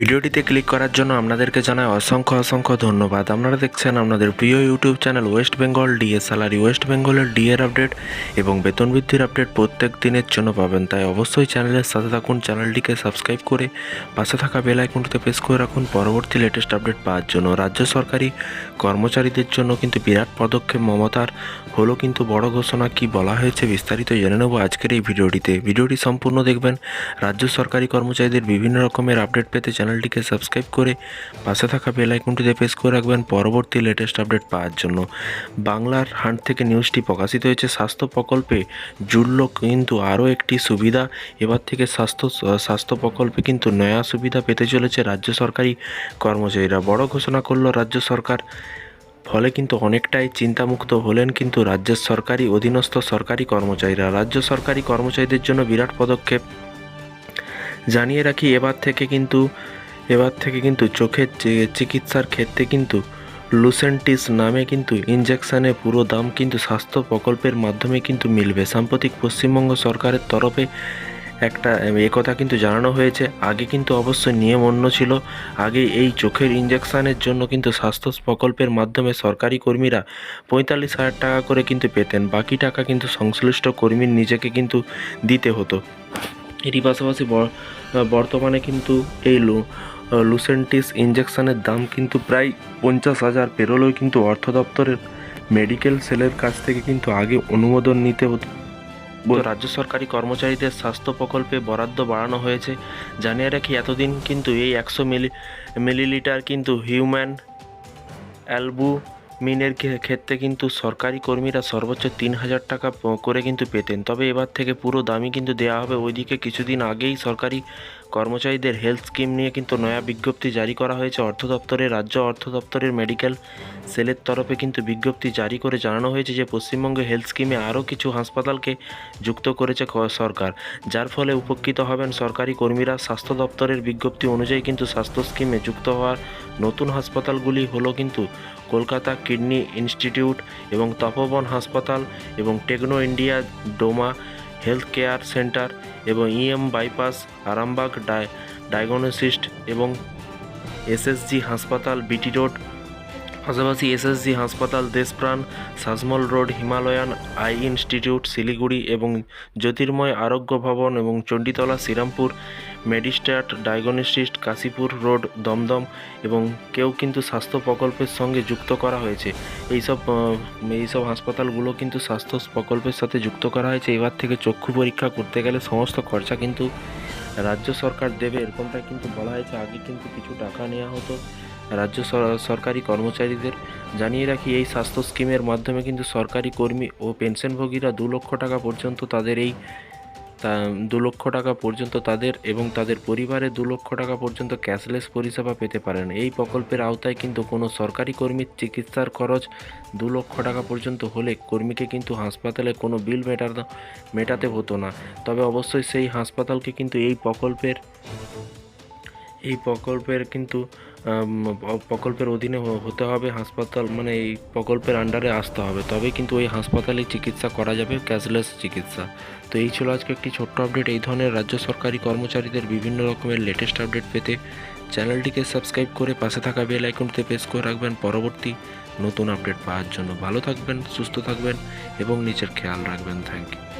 ভিডিওটিতে ক্লিক করার জন্য আপনাদেরকে জানাই অসংখ্য ধন্যবাদ। আপনারা দেখছেন আপনাদের প্রিয় YouTube channel West Bengal DA salary. West বেঙ্গলের ডিএর আপডেট এবং বেতন বৃদ্ধির আপডেট প্রত্যেক দিনের জন্য পাবেন, তাই অবশ্যই চ্যানেলের সাথে থাকুন। চ্যানেলটিকে সাবস্ক্রাইব করে পাশে থাকা বেল আইকনটিতে প্রেস করে রাখুন পরবর্তী লেটেস্ট আপডেট পাওয়ার জন্য। রাজ্য সরকারি কর্মচারীদের জন্য কিন্তু বিরাট পদক্ষেপ মমতার হলো, কিন্তু বড় ঘোষণা কি বলা হয়েছে বিস্তারিত জেনে নেব আজকের এই ভিডিওটিতে। ভিডিওটি সম্পূর্ণ দেখবেন। রাজ্য সরকারি কর্মচারীদের বিভিন্ন রকমের আপডেট পেতে চ্যানেলটিকে সাবস্ক্রাইব করে পাশে থাকা বেল আইকনটিতে প্রেস করে রাখবেন পরবর্তী লেটেস্ট আপডেট পাওয়ার জন্য। বাংলার হান্ট থেকে নিউজটি প্রকাশিত হয়েছে। স্বাস্থ্য প্রকল্পে জুড়ল কিন্তু আরও একটি সুবিধা। এবার থেকে স্বাস্থ্য প্রকল্পে কিন্তু নয়া সুবিধা পেতে চলেছে রাজ্য সরকারি কর্মচারীরা। বড় ঘোষণা করল রাজ্য সরকার, ফলে কিন্তু অনেকটাই চিন্তামুক্ত হলেন কিন্তু রাজ্যের সরকারি অধীনস্থ সরকারি কর্মচারীরা। রাজ্য সরকারি কর্মচারীদের জন্য বিরাট পদক্ষেপ। জানিয়ে রাখি, এবার থেকে কিন্তু চোখের চিকিৎসার ক্ষেত্রে কিন্তু লুসেন্টিস নামে কিন্তু ইনজেকশনের পুরো দাম কিন্তু স্বাস্থ্য প্রকল্পের মাধ্যমে কিন্তু মিলবে। সাম্প্রতিক পশ্চিমবঙ্গ সরকারের তরফে একটা একথা কিন্তু জানানো হয়েছে। আগে কিন্তু অবশ্যই নিয়ম অন্য ছিল। আগে এই চোখের ইনজেকশনের জন্য কিন্তু স্বাস্থ্য প্রকল্পের মাধ্যমে সরকারি কর্মীরা 45,000 টাকা করে কিন্তু পেতেন। বাকি টাকা কিন্তু সংশ্লিষ্ট কর্মীর নিজেকে কিন্তু দিতে হতো। এরই পাশাপাশি বর্তমানে কিন্তু এই লুসেন্টিস ইনজেকশনের দাম কিন্তু প্রায় 50,000 পেরোলেও কিন্তু অর্থ দপ্তরের মেডিকেল সেলের কাছ থেকে কিন্তু আগে অনুমোদন নিতে হতো। রাজ্য সরকারি কর্মচারীদের স্বাস্থ্য প্রকল্পে বরাদ্দ বাড়ানো হয়েছে। জানিয়ে রাখি, এতদিন কিন্তু এই 100 মিলিলিটার কিন্তু হিউম্যান অ্যালবুমিনের ক্ষেত্রে কিন্তু সরকারি কর্মীরা সর্বোচ্চ 3,000 টাকা করে কিন্তু পেতেন। তবে এবার থেকে পুরো দামই কিন্তু দেওয়া হবে। ওইদিকে কিছুদিন আগেই সরকারি কর্মচারীদের হেলথ স্কিম নিয়ে কিন্তু নয়া বিজ্ঞপ্তি জারি করা হয়েছে রাজ্য অর্থ দপ্তরের মেডিকেল সেলের তরফে কিন্তু বিজ্ঞপ্তি জারি করে জানানো হয়েছে যে পশ্চিমবঙ্গে হেলথ স্কিমে আরও কিছু হাসপাতালকে যুক্ত করেছে সরকার, যার ফলে উপকৃত হবেন সরকারি কর্মীরা। স্বাস্থ্য দপ্তরের বিজ্ঞপ্তি অনুযায়ী কিন্তু স্বাস্থ্য স্কিমে যুক্ত হওয়ার নতুন হাসপাতালগুলি হলো কিন্তু কলকাতা কিডনি ইনস্টিটিউট এবং তপোবন হাসপাতাল এবং Techno India DAMA health care centre এবং বাইপাস আরামবাগ ডায়াগনোসিস্ট এবং এসএসজি হাসপাতাল বিটি রোড, পাশাপাশি এসএসজি হাসপাতাল Deshpran, Sajmal road, Himalayan eye institute Siliguri এবং জ্যোতির্ময় আরোগ্য ভবন এবং Chanditala Serampore Medistat diagnostics Kashipur road Dum Dum এবং কেউ কিন্তু স্বাস্থ্য প্রকল্পের সঙ্গে যুক্ত করা হয়েছে। এইসব হাসপাতালগুলো কিন্তু স্বাস্থ্য প্রকল্পের সাথে যুক্ত করা হয়েছে। এবার থেকে চক্ষু পরীক্ষা করতে গেলে সমস্ত খরচা কিন্তু রাজ্য সরকার দেবে, এরকমটাই কিন্তু বলা হয়েছে। আগে কিন্তু কিছু টাকা নেওয়া হতো রাজ্য সরকারি কর্মচারীদের। জানিয়ে রাখি, এই স্বাস্থ্য স্কিমের মাধ্যমে কিন্তু সরকারি কর্মী ও পেনশনভোগীরা 2 লক্ষ টাকা পর্যন্ত তাদের 2 লক্ষ টাকা পর্যন্ত তাদের এবং তাদের পরিবারে 2 লক্ষ টাকা পর্যন্ত ক্যাশলেস পরিষেবা পেতে পারেন। এই প্রকল্পের আওতায় কিন্তু কোনো সরকারি কর্মীর চিকিৎসার খরচ 2 লক্ষ টাকা পর্যন্ত হলে কর্মীকে কিন্তু হাসপাতালে কোনো বিল মেটাতে হতো না। তবে অবশ্যই সেই হাসপাতালকে কিন্তু এই প্রকল্পের কিন্তু প্রকল্পের অধীনে হতে হবে। হাসপাতাল মানে এই প্রকল্পের আন্ডারে আসতে হবে, তবে কিন্তু ওই হাসপাতালে চিকিৎসা করা যাবে, ক্যাশলেস চিকিৎসা। তো এই ছিল আজকে একটি ছোট্ট আপডেট। এই ধরনের রাজ্য সরকারি কর্মচারীদের বিভিন্ন রকমের লেটেস্ট আপডেট পেতে চ্যানেলটিকে সাবস্ক্রাইব করে পাশে থাকা বেল আইকনটিতে প্রেস করে রাখবেন পরবর্তী নতুন আপডেট পাওয়ার জন্য। ভালো থাকবেন, সুস্থ থাকবেন এবং নিজের খেয়াল রাখবেন। Thank you.